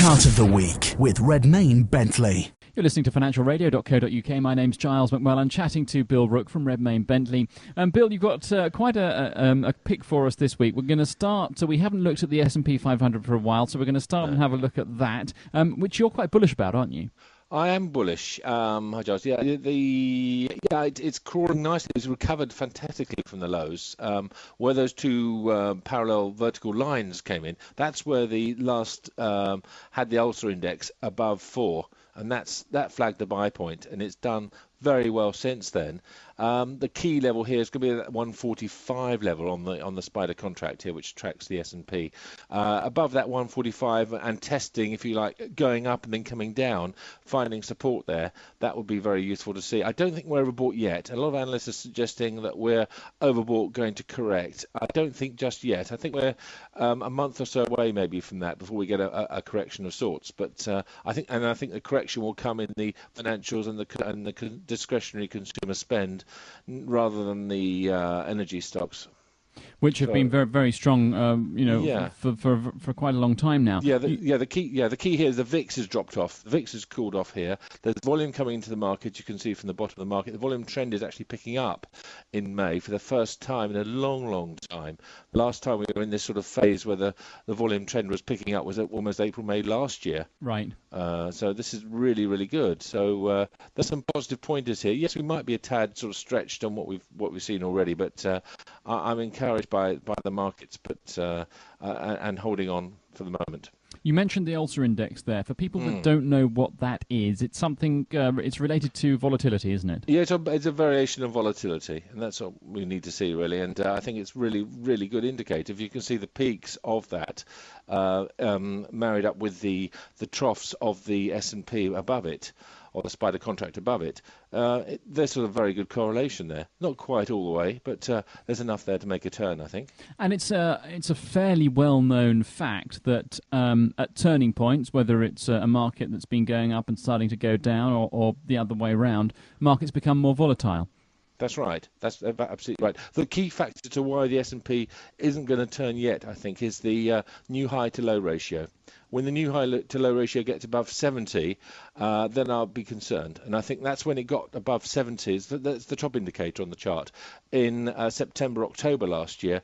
Chart of the Week with Redmayne Bentley. You're listening to financialradio.co.uk. My name's Giles McMullen, chatting to Bill Rook from Redmayne Bentley. Bill, you've got quite a pick for us this week. We're going to start, so we haven't looked at the S&P 500 for a while, so we're going to start and have a look at that, which you're quite bullish about, aren't you? I am bullish. Hi, Giles. Yeah, it's crawling nicely. It's recovered fantastically from the lows. Where those two parallel vertical lines came in, that's where the last had the Ulster Index above 4, and that flagged the buy point, and it's done very well since then. The key level here is going to be that 145 level on the Spider contract here, which tracks the S&P. Above that 145 and testing, if you like, going up and then coming down, finding support there, that would be very useful to see. I don't think we're overbought yet. A lot of analysts are suggesting that we're overbought, going to correct. I don't think just yet. I think we're a month or so away maybe from that before we get a correction of sorts. But I think the correction will come in the financials and the discretionary consumer spend, rather than the energy stocks, which have been very, very strong, for quite a long time now. The key here is the VIX has dropped off. The VIX has cooled off here. There's volume coming into the market. You can see from the bottom of the market, the volume trend is actually picking up in May for the first time in a long, long time. Last time we were in this sort of phase where the volume trend was picking up was at almost April, May last year. Right. So this is really, really good. So there's some positive pointers here. Yes, we might be a tad sort of stretched on what we've seen already, but I'm encouraged by the markets, but and holding on for the moment. You mentioned the Ulster Index there. For people that don't know what that is, it's something. It's related to volatility, isn't it? Yeah, it's a variation of volatility, and that's what we need to see really. And I think it's really, really good indicator. If you can see the peaks of that married up with the troughs of the S&P above it, or the Spider contract above it, there's sort of very good correlation there. Not quite all the way, but there's enough there to make a turn, I think. And it's a fairly well-known fact that at turning points, whether it's a market that's been going up and starting to go down, or the other way around, markets become more volatile. That's right. That's absolutely right. The key factor to why the S&P isn't going to turn yet, I think, is the new high to low ratio. When the new high to low ratio gets above 70, then I'll be concerned. And I think that's when it got above 70. That's the top indicator on the chart. In September, October last year,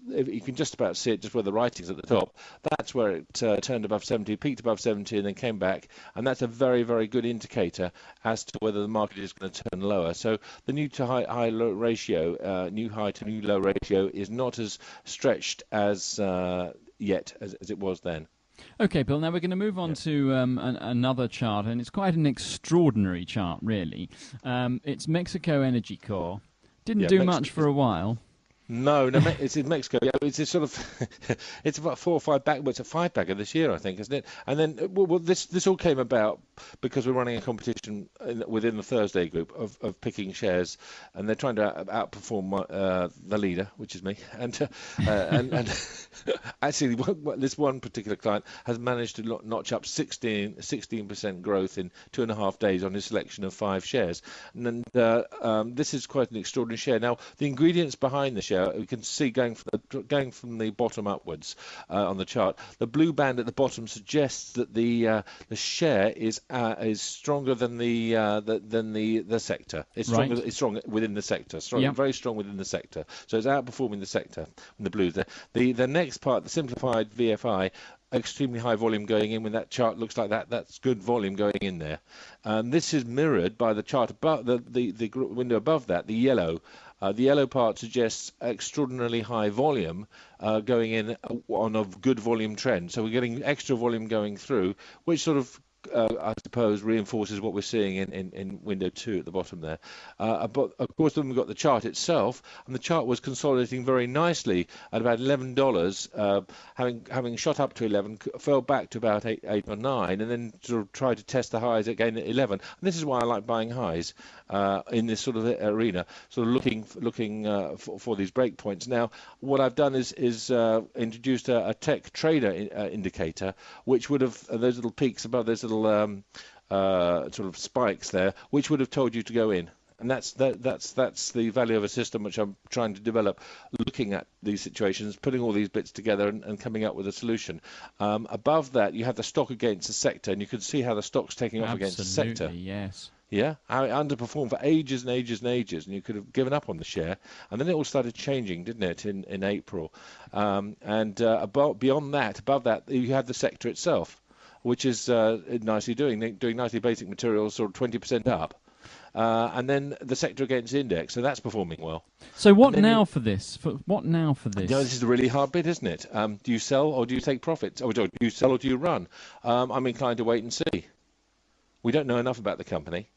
you can just about see it just where the writing's at the top. That's where it turned above 70, peaked above 70, and then came back. And that's a very, very good indicator as to whether the market is going to turn lower. So the new to high low ratio, new high to new low ratio, is not as stretched as yet as it was then. Okay, Bill, now we're going to move on to another chart, and it's quite an extraordinary chart, really. It's Mexico Energy Corp. Didn't do much for a while. No, it's in Mexico. Yeah, it's a sort of, it's about 4 or 5 back. Well, it's a 5-bagger this year, I think, isn't it? And then, this all came about because we're running a competition within the Thursday group of picking shares, and they're trying to outperform the leader, which is me. And actually, this one particular client has managed to notch up 16% growth in 2.5 days on his selection of 5 shares. And this is quite an extraordinary share. Now, the ingredients behind the share, we can see going from the bottom upwards on the chart. The blue band at the bottom suggests that the share is stronger than the sector. It's stronger. Right. It's strong within the sector. Very strong within the sector. So it's outperforming the sector in the blues there. The next part, the simplified VFI. Extremely high volume going in. When that chart looks like that, that's good volume going in there. This is mirrored by the chart above the window above that, the yellow. The yellow part suggests extraordinarily high volume going in on a good volume trend. So we're getting extra volume going through, which sort of I suppose reinforces what we're seeing in window 2 at the bottom there. But of course, then we've got the chart itself, and the chart was consolidating very nicely at about $11, having shot up to 11, fell back to about 8 or 9, and then sort of tried to test the highs again at 11. And this is why I like buying highs in this sort of arena, sort of looking for these break points. Now, what I've done is introduced a tech trader indicator, which would have those little peaks above those little sort of spikes there, which would have told you to go in. And that's the value of a system which I'm trying to develop, looking at these situations, putting all these bits together and coming up with a solution. Above that, you have the stock against the sector, and you can see how the stock's taking off against the sector. Absolutely, yes. Yeah, how it underperformed for ages and ages and ages, and you could have given up on the share, and then it all started changing, didn't it, in April? Beyond that, above that, you have the sector itself, which is nicely doing nicely. Basic materials sort of 20% up, and then the sector against index, so that's performing well. So what now for this? What now for this? This is the really hard bit, isn't it? Do you sell or do you take profits? Or do you sell or do you run? I'm inclined to wait and see. We don't know enough about the company.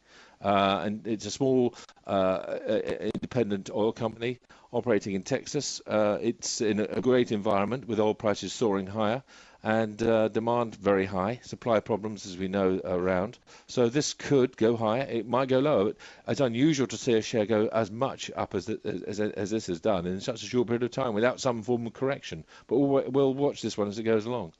And it's a small independent oil company operating in Texas. It's in a great environment with oil prices soaring higher and demand very high, supply problems as we know around. So this could go higher, it might go lower. But it's unusual to see a share go as much up as this has done in such a short period of time without some form of correction. But we'll watch this one as it goes along.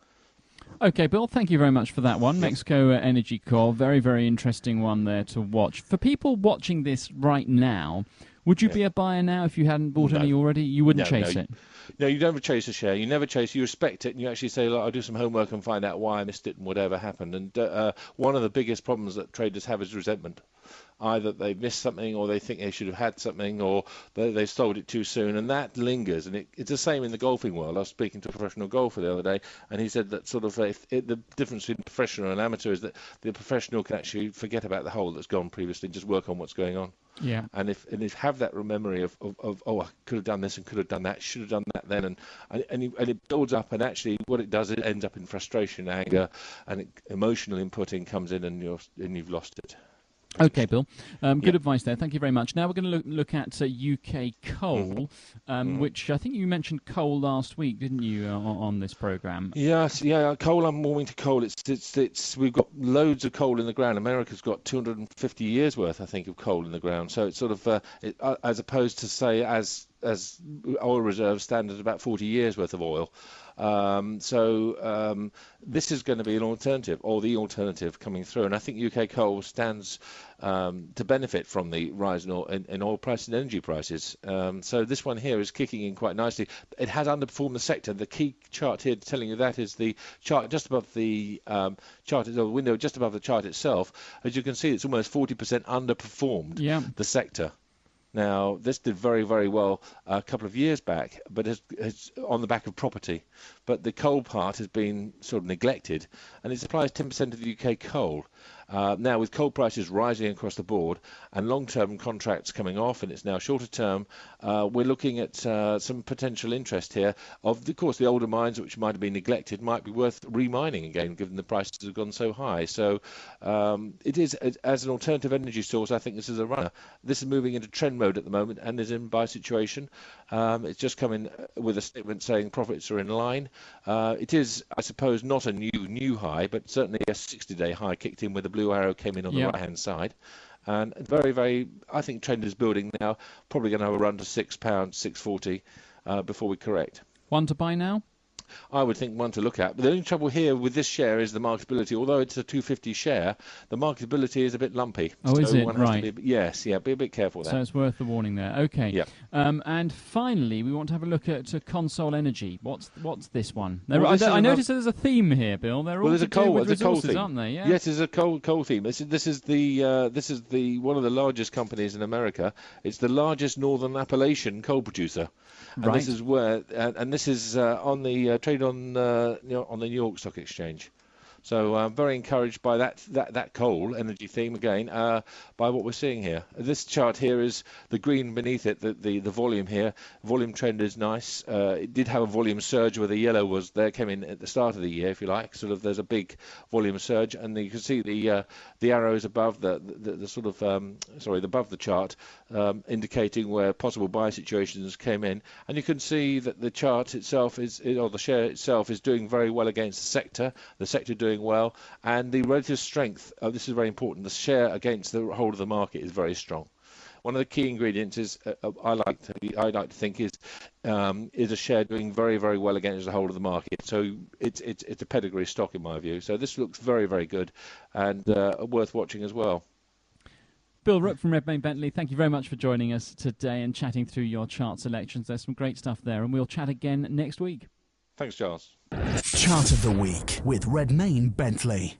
Okay, Bill, thank you very much for that one. Mexico Energy Corp, very, very interesting one there to watch. For people watching this right now, would you be a buyer now if you hadn't bought any already? You wouldn't chase it? No, you never chase a share. You never chase. You respect it, and you actually say, "Look, I'll do some homework and find out why I missed it and whatever happened." And one of the biggest problems that traders have is resentment. Either they missed something, or they think they should have had something, or they sold it too soon, and that lingers. And it's the same in the golfing world. I was speaking to a professional golfer the other day, and he said that sort of the difference between professional and amateur is that the professional can actually forget about the hole that's gone previously and just work on what's going on. Yeah. And if have that memory of oh, I could have done this and could have done that, should have done that then, and it builds up, and actually what it does, it ends up in frustration, anger, and emotional inputting comes in, and you've lost it. Okay, Bill. Good advice there. Thank you very much. Now we're going to look at UK coal, which I think you mentioned coal last week, didn't you, on this programme? Yes, yeah. Coal. I'm moving to coal. It's. We've got loads of coal in the ground. America's got 250 years worth, I think, of coal in the ground. So it's sort of as opposed to say as oil reserves stand at about 40 years worth of oil. This is going to be an alternative, or the alternative coming through, and I think UK coal stands to benefit from the rise in oil prices and energy prices. So this one here is kicking in quite nicely. It has underperformed the sector. The key chart here telling you that is the chart just above the chart, the window just above the chart itself. As you can see, it's almost 40% underperformed the sector. Now, this did very, very well a couple of years back, but it's on the back of property. But the coal part has been sort of neglected, and it supplies 10% of the UK coal. Now, with coal prices rising across the board and long-term contracts coming off, and it's now shorter term, we're looking at some potential interest here. Of course, the older mines, which might have been neglected, might be worth remining again, given the prices have gone so high. So it is, as an alternative energy source, I think this is a runner. This is moving into trend mode at the moment and is in buy situation. It's just come in with a statement saying profits are in line. It is, I suppose, not a new high, but certainly a 60-day high kicked in with the blue arrow came in on the right-hand side. And very, very, I think trend is building now. Probably going to have a run to £6, £6.40 before we correct. One to buy now? I would think one to look at. But the only trouble here with this share is the marketability. Although it's a 250 share, the marketability is a bit lumpy. Oh, so is it? Right. Be be a bit careful there. So it's worth the warning there. Okay. Yeah. And finally, we want to have a look at Console Energy. What's this one? I noticed there's a theme here, Bill. They're all there's to do with there's resources, a coal theme, aren't they? Yeah. Yes, there's a coal theme. This is the one of the largest companies in America. It's the largest Northern Appalachian coal producer. And right. This is where, and this is on the trade on the New York Stock Exchange. So I'm very encouraged by that coal energy theme again, by what we're seeing here. This chart here is the green beneath it, the volume here. Volume trend is nice. It did have a volume surge where the yellow was there, came in at the start of the year, if you like. Sort of there's a big volume surge, and you can see the arrows above the sort of above the chart, indicating where possible buy situations came in. And you can see that the chart itself the share itself is doing very well against the sector. The sector doing well, and the relative strength, this is very important, the share against the whole of the market is very strong. One of the key ingredients is, I like to think, is a share doing very, very well against the whole of the market. So it's a pedigree stock in my view. So this looks very, very good and worth watching as well. Bill Rook from Redmayne Bentley, thank you very much for joining us today and chatting through your chart selections. There's some great stuff there, and we'll chat again next week. Thanks, Giles. Chart of the Week with Redmayne Bentley.